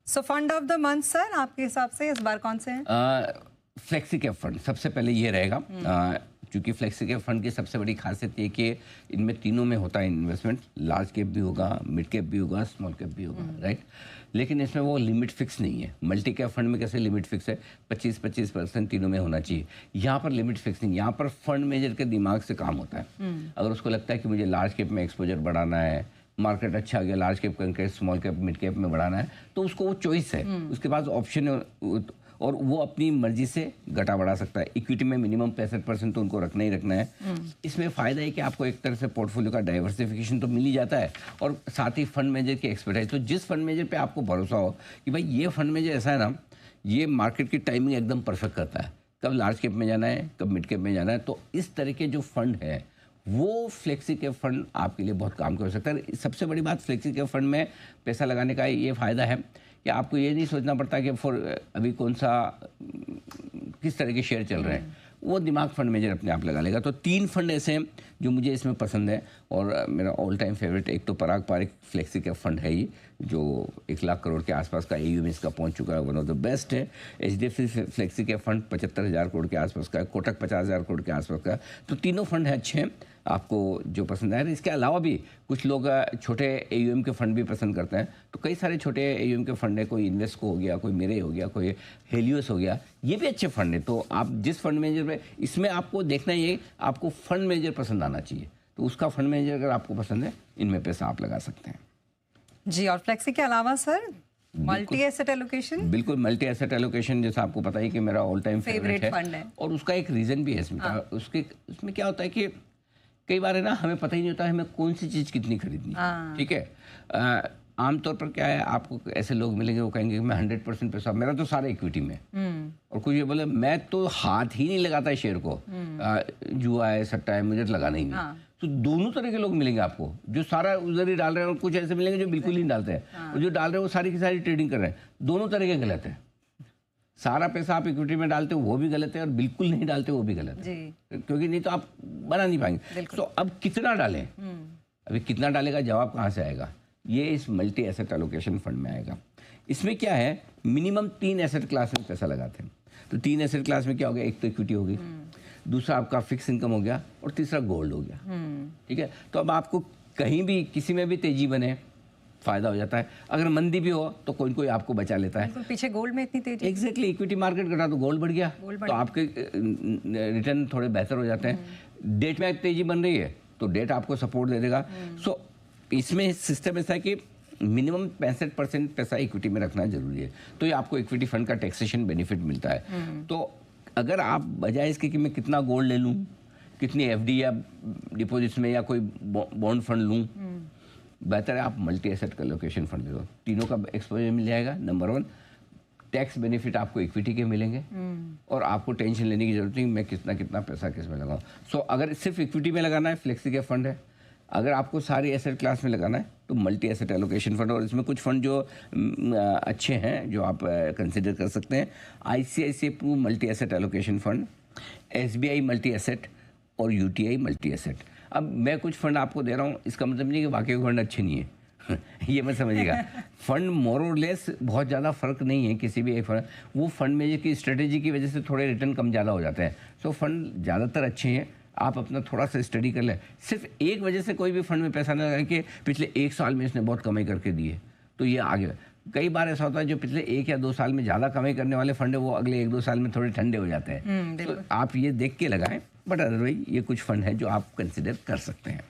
So fund of the month sir आपके हिसाब से इस बार कौन से हैं? फ्लेक्सी कैप फंड सबसे पहले ये रहेगा, क्योंकि फ्लेक्सी कैप फंड की सबसे बड़ी खासियत ये कि इनमें तीनों में होता है इन्वेस्टमेंट। लार्ज कैप भी होगा, मिड कैप भी होगा, स्मॉल कैप भी होगा, राइट। लेकिन इसमें वो लिमिट फिक्स नहीं है। मल्टी कैप फंड में कैसे लिमिट फिक्स है, 25% तीनों में होना चाहिए। यहाँ पर लिमिट फिक्स नहीं, यहाँ पर फंड मैनेजर के दिमाग से काम होता है। अगर उसको लगता है कि मुझे लार्ज कैप में एक्सपोजर बढ़ाना है, मार्केट अच्छा आ गया, लार्ज कैप करके स्मॉल कैप मिड कैप में बढ़ाना है, तो उसको वो चॉइस है, उसके पास ऑप्शन है और वो अपनी मर्जी से घटा बढ़ा सकता है। इक्विटी में मिनिमम 65% तो उनको रखना ही रखना है। इसमें फ़ायदा है कि आपको एक तरह से पोर्टफोलियो का डाइवर्सिफिकेशन तो मिल ही जाता है और साथ ही फंड मैनेजर की एक्सपर्टाइज। तो जिस फंड मैनेजर पे आपको भरोसा हो कि भाई ये फंड मैनेजर ऐसा है ना, ये मार्केट की टाइमिंग एकदम परफेक्ट करता है, कब लार्ज कैप में जाना है, कब मिड कैप में जाना है, तो इस तरह के जो फंड है वो फ्लेक्सी कैप फंड आपके लिए बहुत काम कर सकता है। सबसे बड़ी बात फ्लेक्सी कैप फंड में पैसा लगाने का ये फ़ायदा है कि आपको ये नहीं सोचना पड़ता कि अभी कौन सा किस तरह के शेयर चल रहे हैं, वो दिमाग फंड मैनेजर अपने आप लगा लेगा। तो 3 फंड ऐसे हैं जो मुझे इसमें पसंद है और मेरा ऑल टाइम फेवरेट एक तो पराग पारिक फ्लेक्सी कैप फंड है ये, जो 1 लाख करोड़ के आसपास का AUM इसका पहुंच चुका है, वन ऑफ द बेस्ट है। HDFC flexi cap fund 75,000 crore के आसपास का है, कोटक 50,000 करोड़ के आसपास का है। तो तीनों फंड हैं अच्छे हैं, आपको जो पसंद आए। इसके अलावा भी कुछ लोग छोटे AUM के फंड भी पसंद करते हैं, तो कई सारे छोटे AUM के फंड है, कोई इन्वेस्को हो गया, कोई मेरे हो गया, कोई हेलियोस हो गया, ये भी अच्छे फंड है। तो आप जिस फंड मैनेजर में, इसमें आपको देखना ये आपको फंड मैनेजर पसंद आना चाहिए, तो उसका फंड मैनेजर अगर आपको पसंद है, इनमें पैसा आप लगा सकते हैं जी। और फ्लेक्सी के अलावा सर मल्टी एसेट एलोकेशन? बिल्कुल, मल्टी एसेट एलोकेशन जैसा आपको पता है कि मेरा ऑल टाइम फेवरेट फंड है और उसका एक रीज़न भी है इसमें। उसमें क्या होता है कि कई बार है ना, हमें पता ही नहीं होता हमें कौन सी चीज़ कितनी खरीदनी, ठीक है। आमतौर पर क्या है, आपको ऐसे लोग मिलेंगे वो कहेंगे कि मैं 100% पैसा, मेरा तो सारा इक्विटी में, और कुछ ये बोले मैं तो हाथ ही नहीं लगाता शेयर को, जुआ है, सट्टा है, मुझे तो लगाना ही नहीं। तो दोनों तरह के लोग मिलेंगे आपको, जो सारा उधर ही डाल रहे हैं और कुछ ऐसे मिलेंगे जो बिल्कुल नहीं डालते हैं, और जो डाल रहे हैं वो सारी की सारी ट्रेडिंग कर रहे हैं। दोनों तरह के गलत है। सारा पैसा आप इक्विटी में डालते हो वो भी गलत है, और बिल्कुल नहीं डालते वो भी गलत है, क्योंकि नहीं तो आप बना नहीं पाएंगे। तो अब कितना डालें, अभी कितना डालेगा जवाब कहाँ से आएगा, ये इस मल्टी एसेट एलोकेशन फंड में आएगा। इसमें क्या है, मिनिमम 3 एसेट क्लास में पैसा लगाते हैं। तो 3 एसेट क्लास में क्या हो गया, एक तो इक्विटी हो गई, दूसरा आपका फिक्स इनकम हो गया, और तीसरा गोल्ड हो गया, ठीक है। तो अब आपको कहीं भी किसी में भी तेजी बने फायदा हो जाता है, अगर मंदी भी हो तो कोई कोई आपको बचा लेता है। पीछे गोल्ड में इतनी तेजी, एग्जैक्टली, इक्विटी मार्केट घटा तो गोल्ड बढ़ गया, तो आपके रिटर्न थोड़े बेहतर हो जाते हैं। डेट में तेजी बन रही है तो डेट आपको सपोर्ट दे देगा। सो इसमें सिस्टम ऐसा है कि मिनिमम 65% पैसा इक्विटी में रखना जरूरी है, तो ये आपको इक्विटी फंड का टैक्सेशन बेनिफिट मिलता है। तो अगर आप बजाय इसके कि मैं कितना गोल्ड ले लूँ, कितनी FD या डिपॉजिट्स में या कोई बॉन्ड फंड लूँ, बेहतर है आप मल्टी एसेट एलोकेशन फंड लो। तीनों का एक्सपोजर मिल जाएगा। नंबर 1, टैक्स बेनिफिट आपको इक्विटी के मिलेंगे, और आपको टेंशन लेने की जरूरत नहीं मैं कितना कितना पैसा किस में लगाऊं। सो अगर सिर्फ इक्विटी में लगाना है, फ्लेक्सी कैप फंड है। अगर आपको सारी एसेट क्लास में लगाना है तो मल्टी एसेट एलोकेशन फंड, और इसमें कुछ फंड जो अच्छे हैं जो आप कंसिडर कर सकते हैं। ICICI Pru multi asset allocation fund, SBI multi asset और UTI मल्टी एसेट। अब मैं कुछ फंड आपको दे रहा हूँ, इसका मतलब नहीं कि बाकी फंड अच्छे नहीं है ये मत समझिएगा। फंड मोर और लेस बहुत ज़्यादा फर्क नहीं है किसी भी एक फंड, वो फंड में की स्ट्रेटेजी की वजह से थोड़े रिटर्न कम ज़्यादा हो जाते हैं। सो फंड ज़्यादातर अच्छे हैं, आप अपना थोड़ा सा स्टडी कर लें। सिर्फ एक वजह से कोई भी फंड में पैसा ना लगाएं कि पिछले 1 साल में इसने बहुत कमाई करके दी है तो ये आगे। कई बार ऐसा होता है जो पिछले 1 या 2 साल में ज़्यादा कमाई करने वाले फंड है वो अगले 1-2 साल में थोड़े ठंडे हो जाते हैं। तो आप ये देख के लगाएं, बट अदरवाइज ये कुछ फंड है जो आप कंसिडर कर सकते हैं।